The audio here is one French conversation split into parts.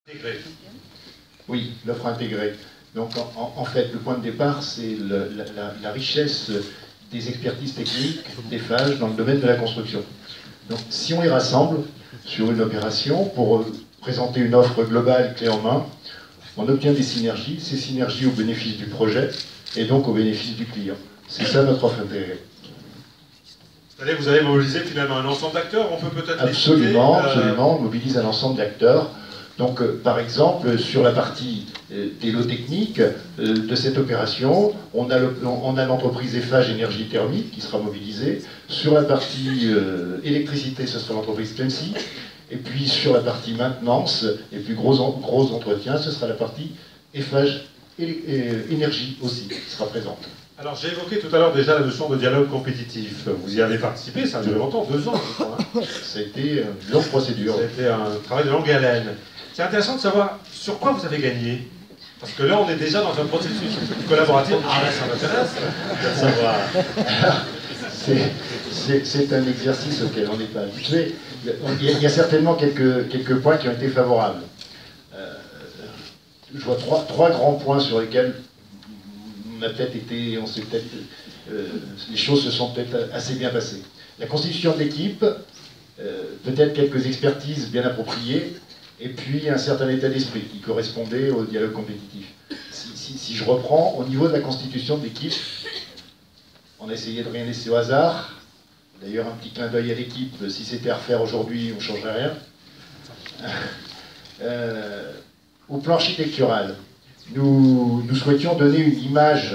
Intégré. Oui, l'offre intégrée. Donc en fait, le point de départ, c'est la richesse des expertises techniques d'Eiffage dans le domaine de la construction. Donc si on les rassemble sur une opération pour présenter une offre globale clé en main, on obtient des synergies, ces synergies au bénéfice du projet et donc au bénéfice du client. C'est ça notre offre intégrée. C'est-à-dire que vous avez mobilisé finalement un ensemble d'acteurs, on peut peut-être Absolument, absolument, on mobilise un ensemble d'acteurs. Donc, par exemple, sur la partie des lots techniques de cette opération, on a l'entreprise Eiffage Énergie Thermique qui sera mobilisée. Sur la partie électricité, ce sera l'entreprise Clemcy. Et puis sur la partie maintenance et puis gros entretien, ce sera la partie Eiffage Énergie aussi qui sera présente. Alors j'ai évoqué tout à l'heure déjà la notion de dialogue compétitif. Vous y avez participé, ça a duré longtemps, 2 ans je crois. Hein. Ça a été une longue procédure. Ça a été un travail de longue haleine. C'est intéressant de savoir sur quoi vous avez gagné. Parce que là on est déjà dans un processus collaboratif. Ah là ça m'intéresse de savoir. C'est un exercice auquel on n'est pas habitué. Il y a certainement quelques points qui ont été favorables. Je vois trois grands points sur lesquels les choses se sont peut-être assez bien passées. La constitution de l'équipe, peut-être quelques expertises bien appropriées, et puis un certain état d'esprit qui correspondait au dialogue compétitif. Si je reprends, au niveau de la constitution de l'équipe, on a essayé de rien laisser au hasard. D'ailleurs, un petit clin d'œil à l'équipe, si c'était à refaire aujourd'hui, on ne changerait rien. Au plan architectural, nous souhaitions donner une image,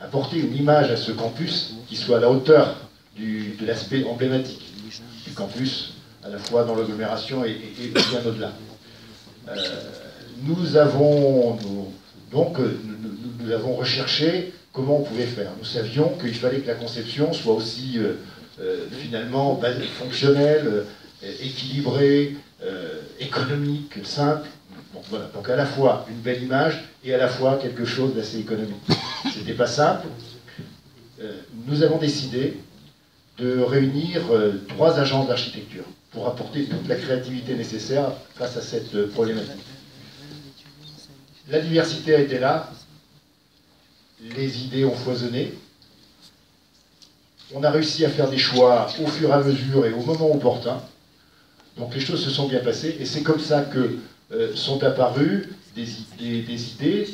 apporter une image à ce campus qui soit à la hauteur de l'aspect emblématique du campus, à la fois dans l'agglomération et bien au-delà. Nous avons recherché comment on pouvait faire. Nous savions qu'il fallait que la conception soit aussi finalement fonctionnelle, équilibrée, économique, simple. Bon, voilà. Donc à la fois une belle image et à la fois quelque chose d'assez économique. C'était pas simple. Nous avons décidé de réunir 3 agences d'architecture pour apporter toute la créativité nécessaire face à cette problématique. La diversité a été là, les idées ont foisonné, on a réussi à faire des choix au fur et à mesure et au moment opportun, donc les choses se sont bien passées, et c'est comme ça que sont apparues des idées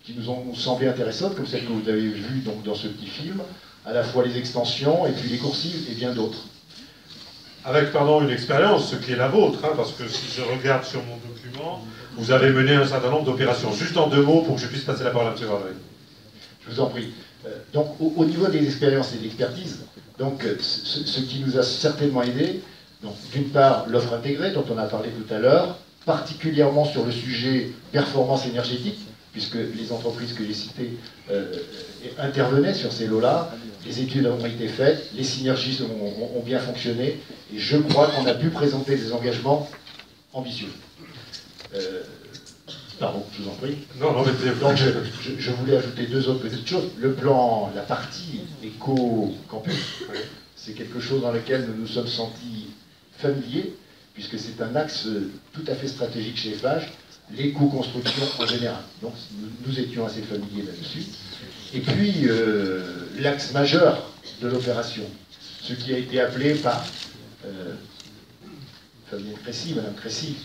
qui nous ont semblé intéressantes, comme celles que vous avez vues donc, dans ce petit film, à la fois les extensions, et puis les coursives, et bien d'autres. Avec, pardon, une expérience, ce qui est la vôtre, hein, parce que si je regarde sur mon document, vous avez mené un certain nombre d'opérations. Juste en 2 mots pour que je puisse passer la parole à M. Vardry. Je vous en prie. Donc, au niveau des expériences et de l'expertise, donc, ce qui nous a certainement aidé, donc, d'une part, l'offre intégrée, dont on a parlé tout à l'heure, particulièrement sur le sujet performance énergétique, puisque les entreprises que j'ai citées intervenaient sur ces lots-là, les études ont été faites, les synergies ont bien fonctionné, et je crois qu'on a pu présenter des engagements ambitieux. Pardon, je vous en prie. Non, non, mais donc je voulais ajouter 2 autres petites choses. Le plan, la partie éco-campus, c'est quelque chose dans lequel nous nous sommes sentis familiers, puisque c'est un axe tout à fait stratégique chez Eiffage, l'éco-construction en général. Donc nous étions assez familiers là-dessus. Et puis l'axe majeur de l'opération, ce qui a été appelé par Fabienne Crécy, Madame Crécy,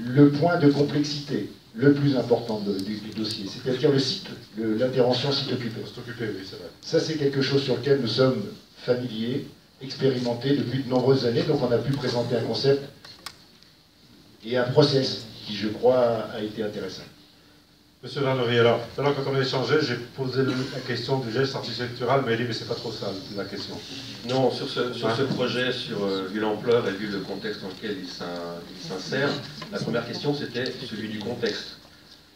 le point de complexité le plus important du dossier, c'est-à-dire le site, l'intervention site occupé. Oui, c'est vrai. Ça, c'est quelque chose sur lequel nous sommes familiers, expérimentés depuis de nombreuses années, donc on a pu présenter un concept et un process qui, je crois, a été intéressant. Monsieur Vardry, alors, tout à l'heure, quand on a échangé, j'ai posé la question du geste architectural, mais il dit, mais c'est pas trop ça, la question. Non, sur ce projet, vu l'ampleur et vu le contexte dans lequel il s'insère, la première question, c'était celui du contexte.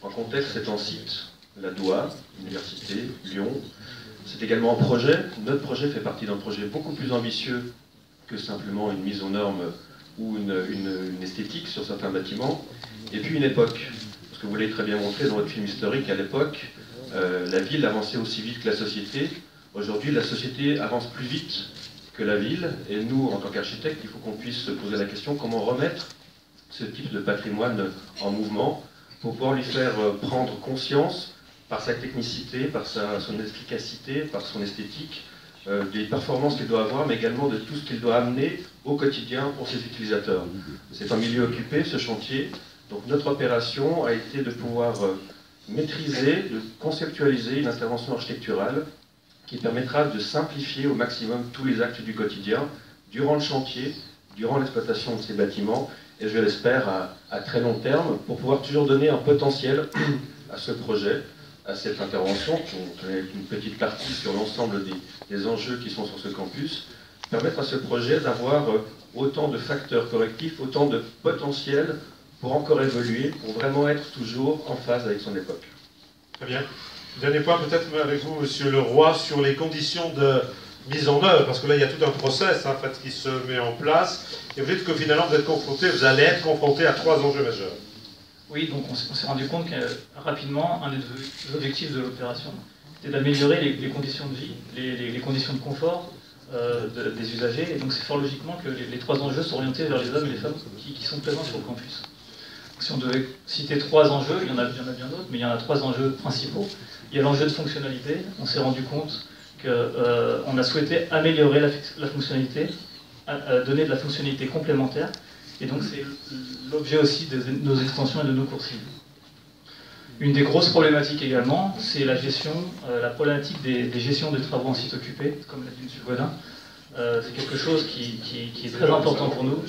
En contexte, c'est un site, la DOA, Université, Lyon. C'est également un projet. Notre projet fait partie d'un projet beaucoup plus ambitieux que simplement une mise aux normes ou une esthétique sur certains bâtiments. Et puis une époque. Parce que vous l'avez très bien montré dans votre film historique, à l'époque, la ville avançait aussi vite que la société. Aujourd'hui, la société avance plus vite que la ville. Et nous, en tant qu'architectes, il faut qu'on puisse se poser la question comment remettre ce type de patrimoine en mouvement, pour pouvoir lui faire prendre conscience, par sa technicité, par son efficacité, par son esthétique, des performances qu'il doit avoir, mais également de tout ce qu'il doit amener au quotidien pour ses utilisateurs. C'est un milieu occupé, ce chantier, donc notre opération a été de pouvoir maîtriser, de conceptualiser une intervention architecturale qui permettra de simplifier au maximum tous les actes du quotidien, durant le chantier, durant l'exploitation de ces bâtiments, et je l'espère à très long terme, pour pouvoir toujours donner un potentiel à ce projet, à cette intervention, qui est une petite partie sur l'ensemble des enjeux qui sont sur ce campus, permettre à ce projet d'avoir autant de facteurs correctifs, autant de potentiel pour encore évoluer, pour vraiment être toujours en phase avec son époque. Très bien. Dernier point peut-être avec vous, Monsieur Leroy, sur les conditions de mise en œuvre, parce que là il y a tout un process en fait, qui se met en place, et vous dites que finalement vous allez être confronté à 3 enjeux majeurs. Oui, donc on s'est rendu compte que rapidement, un des objectifs de l'opération, c'était d'améliorer les conditions de vie, les conditions de confort des usagers, et donc c'est fort logiquement que les 3 enjeux sont orientés vers les hommes et les femmes qui sont présents sur le campus. Donc, si on devait citer 3 enjeux, il y en a bien d'autres, mais il y en a 3 enjeux principaux. Il y a l'enjeu de fonctionnalité. On s'est rendu compte qu'on a souhaité améliorer la fonctionnalité, donner de la fonctionnalité complémentaire, et donc c'est l'objet aussi de nos extensions et de nos coursives. Une des grosses problématiques également, c'est la problématique des gestions des travaux en site occupé, comme l'a dit M. Godin. C'est quelque chose qui est très important pour nous.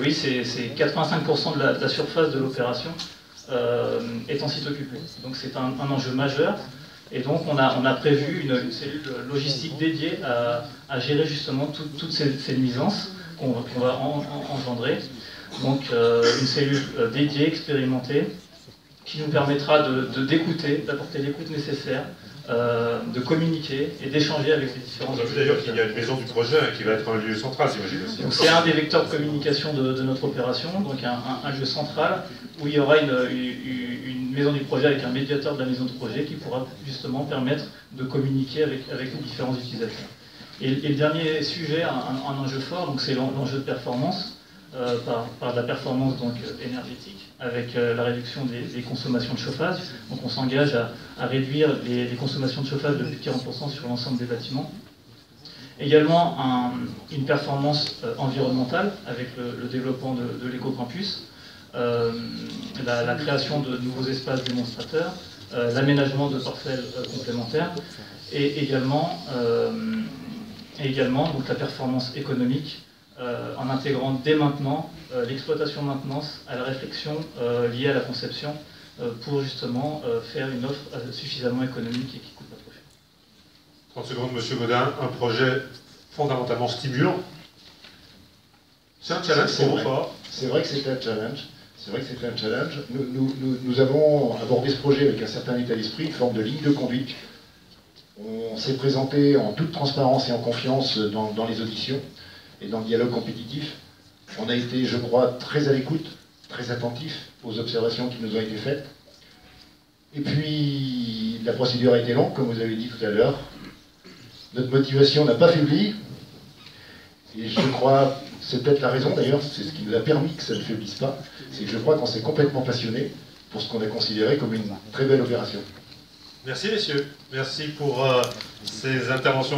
Oui, c'est 85% de la surface de l'opération est en site occupé. Donc c'est un enjeu majeur. Et donc on a prévu une cellule logistique dédiée à gérer justement toutes ces nuisances qu'on va engendrer. Donc une cellule dédiée, expérimentée, qui nous permettra d'écouter, d'apporter l'écoute nécessaire, de communiquer et d'échanger avec les différents acteurs. D'ailleurs, il y a une maison du projet qui va être un lieu central, j'imagine aussi. Donc c'est un des vecteurs de communication de notre opération, donc un lieu central où il y aura une maison du projet avec un médiateur de la maison de projet qui pourra justement permettre de communiquer avec les différents utilisateurs. Et le dernier sujet, un enjeu fort, c'est l'enjeu de performance, par de la performance donc, énergétique, avec la réduction des consommations de chauffage. Donc on s'engage à réduire les consommations de chauffage de plus de 40% sur l'ensemble des bâtiments. Également une performance environnementale avec le développement de l'éco-campus, la création de nouveaux espaces démonstrateurs, l'aménagement de parcelles complémentaires, et également donc, la performance économique, en intégrant dès maintenant l'exploitation-maintenance à la réflexion liée à la conception pour justement faire une offre suffisamment économique et qui ne coûte pas trop cher. 30 secondes, Monsieur Godin, un projet fondamentalement stimulant. C'est un challenge pour vous, pas ? C'est vrai que c'est un challenge. C'est vrai que c'est un challenge. Nous avons abordé ce projet avec un certain état d'esprit, une forme de ligne de conduite. On s'est présenté en toute transparence et en confiance dans les auditions et dans le dialogue compétitif. On a été, je crois, très à l'écoute, très attentif aux observations qui nous ont été faites. Et puis, la procédure a été longue, comme vous avez dit tout à l'heure. Notre motivation n'a pas faibli. Et je crois, c'est peut-être la raison d'ailleurs, c'est ce qui nous a permis que ça ne faiblisse pas, c'est que je crois qu'on s'est complètement passionné pour ce qu'on a considéré comme une très belle opération. Merci messieurs, merci pour ces interventions.